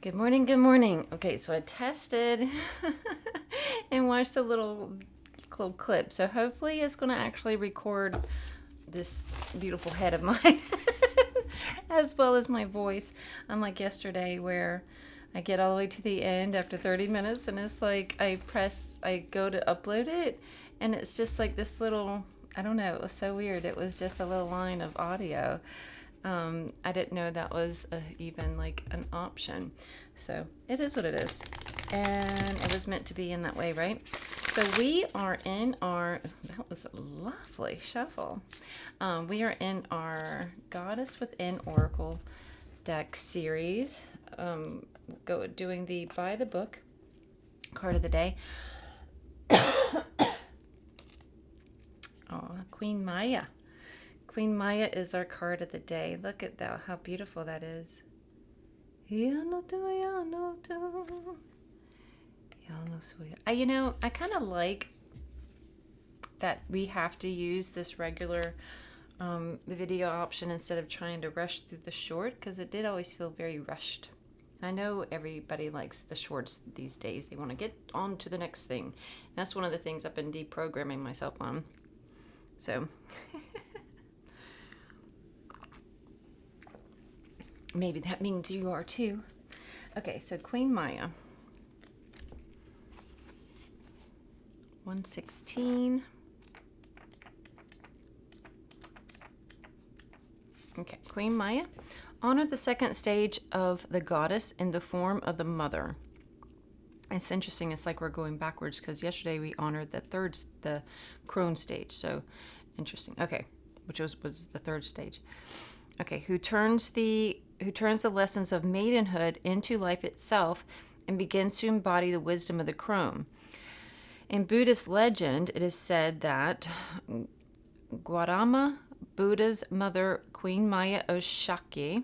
Good morning, good morning. Okay, so I tested and watched a little clip. So hopefully it's going to actually record this beautiful head of mine as well as my voice. Unlike yesterday where I get all the way to the end after 30 minutes and it's like I go to upload it and it's just like this little, I don't know, it was so weird. It was just a little line of audio. I didn't know that was even like an option. So it is what it is. And it was meant to be in that way, right? So we are in our, that was a lovely shuffle. We are in our Goddess Within Oracle deck series. Doing the by the book card of the day. Oh, Queen Maya. Queen Maya is our card of the day. Look at that, how beautiful that is. I kind of like that we have to use this regular video option instead of trying to rush through the short, because it did always feel very rushed. And I know everybody likes the shorts these days. They want to get on to the next thing. And that's one of the things I've been deprogramming myself on. So... maybe that means you are too. Okay, so Queen Maya. 116. Okay, Queen Maya. Honor the second stage of the goddess in the form of the mother. It's interesting. It's like we're going backwards because yesterday we honored the crone stage. So interesting. Okay, which was the third stage. Okay, who turns the lessons of maidenhood into life itself and begins to embody the wisdom of the crone. In Buddhist legend, it is said that Gautama, Buddha's mother, Queen Maya of Shakya,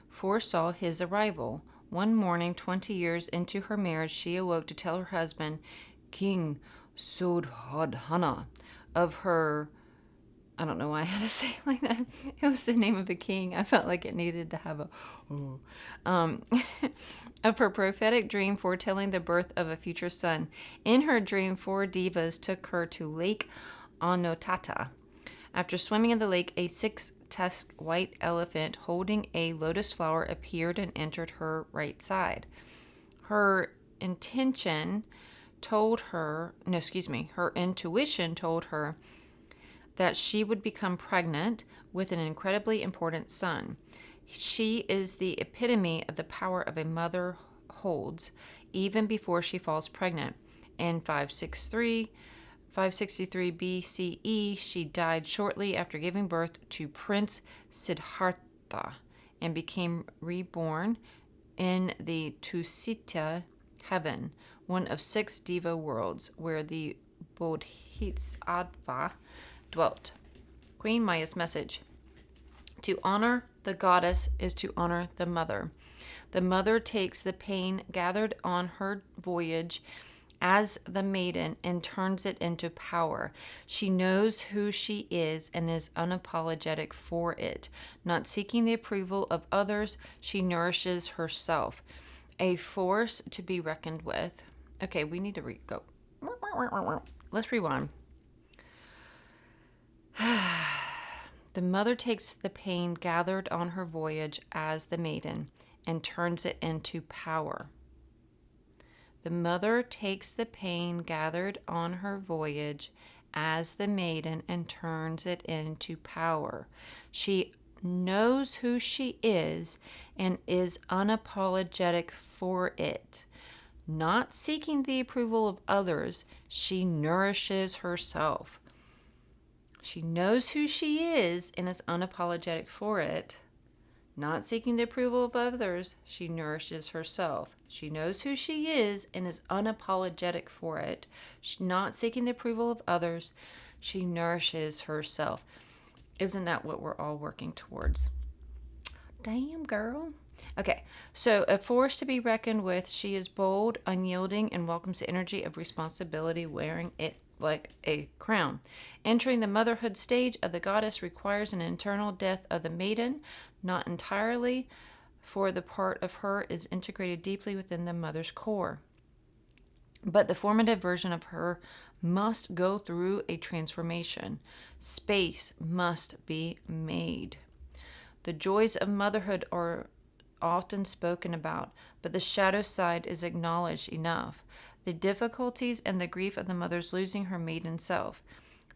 foresaw his arrival. One morning, 20 years into her marriage, she awoke to tell her husband, King Sudhodhana, of her... I don't know why I had to say it like that. It was the name of a king. I felt like it needed to have of her prophetic dream foretelling the birth of a future son. In her dream, 4 divas took her to Lake Onotata. After swimming in the lake, a 6-tusked white elephant holding a lotus flower appeared and entered her right side. Her intuition told her that she would become pregnant with an incredibly important son. She is the epitome of the power of a mother holds, even before she falls pregnant. In 563 BCE, she died shortly after giving birth to Prince Siddhartha and became reborn in the Tusita heaven, one of 6 diva worlds, where the Bodhisattva dwelt. Queen Maya's message. To honor the goddess is to honor the mother. The mother takes the pain gathered on her voyage as the maiden and turns it into power. She knows who she is and is unapologetic for it. Not seeking the approval of others, she nourishes herself. A force to be reckoned with. Okay, we need to go. Let's rewind. The mother takes the pain gathered on her voyage as the maiden and turns it into power. The mother takes the pain gathered on her voyage as the maiden and turns it into power. She knows who she is and is unapologetic for it. Not seeking the approval of others, she nourishes herself. She knows who she is and is unapologetic for it. Not seeking the approval of others, she nourishes herself. She knows who she is and is unapologetic for it. Not seeking the approval of others, she nourishes herself. Isn't that what we're all working towards? Damn, girl. Okay, so a force to be reckoned with. She is bold, unyielding, and welcomes the energy of responsibility, wearing it like a crown. Entering the motherhood stage of the goddess requires an internal death of the maiden, not entirely for the part of her is integrated deeply within the mother's core. But the formative version of her must go through a transformation. Space must be made. The joys of motherhood are often spoken about, but the shadow side is acknowledged enough. The difficulties and the grief of the mother's losing her maiden self,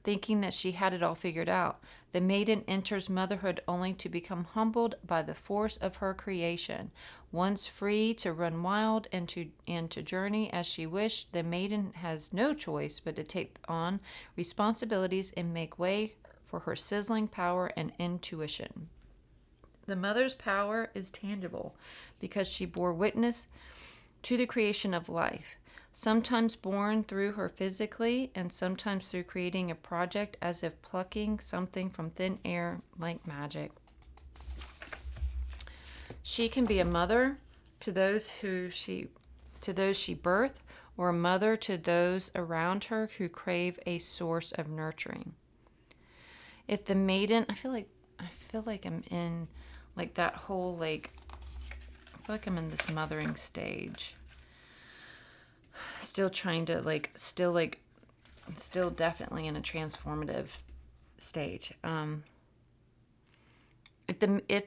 thinking that she had it all figured out. The maiden enters motherhood only to become humbled by the force of her creation. Once free to run wild and to journey as she wished, the maiden has no choice but to take on responsibilities and make way for her sizzling power and intuition. The mother's power is tangible because she bore witness to the creation of life, sometimes born through her physically and sometimes through creating a project as if plucking something from thin air like magic. She can be a mother to those she birthed, or a mother to those around her who crave a source of nurturing. If the maiden, I feel like I'm in like that whole I feel like I'm in this mothering stage. Still trying to still definitely in a transformative stage. If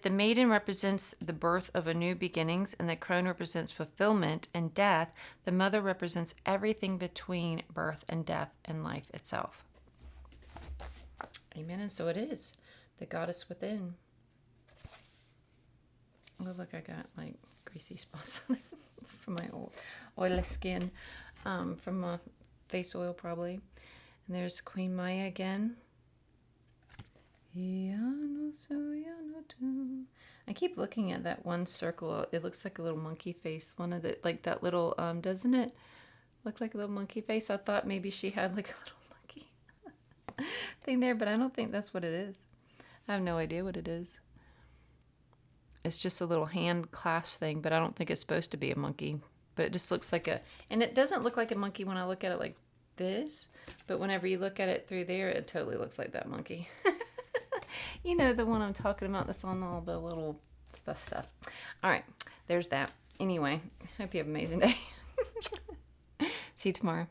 the maiden represents the birth of a new beginnings and the crone represents fulfillment and death, the mother represents everything between birth and death and life itself. Amen. And so it is. The goddess within. Oh, look, I got like greasy spots from my oily skin, from my face oil probably. And there's Queen Maya again. I keep looking at that one circle. It looks like a little monkey face. One of the, like that little, doesn't it look like a little monkey face? I thought maybe she had like a little monkey thing there, but I don't think that's what it is. I have no idea what it is. It's just a little hand clasp thing, but I don't think it's supposed to be a monkey. But it just looks like and it doesn't look like a monkey when I look at it like this, but whenever you look at it through there, it totally looks like that monkey. You know the one I'm talking about that's on all the little stuff. All right, there's that. Anyway, hope you have an amazing day. See you tomorrow.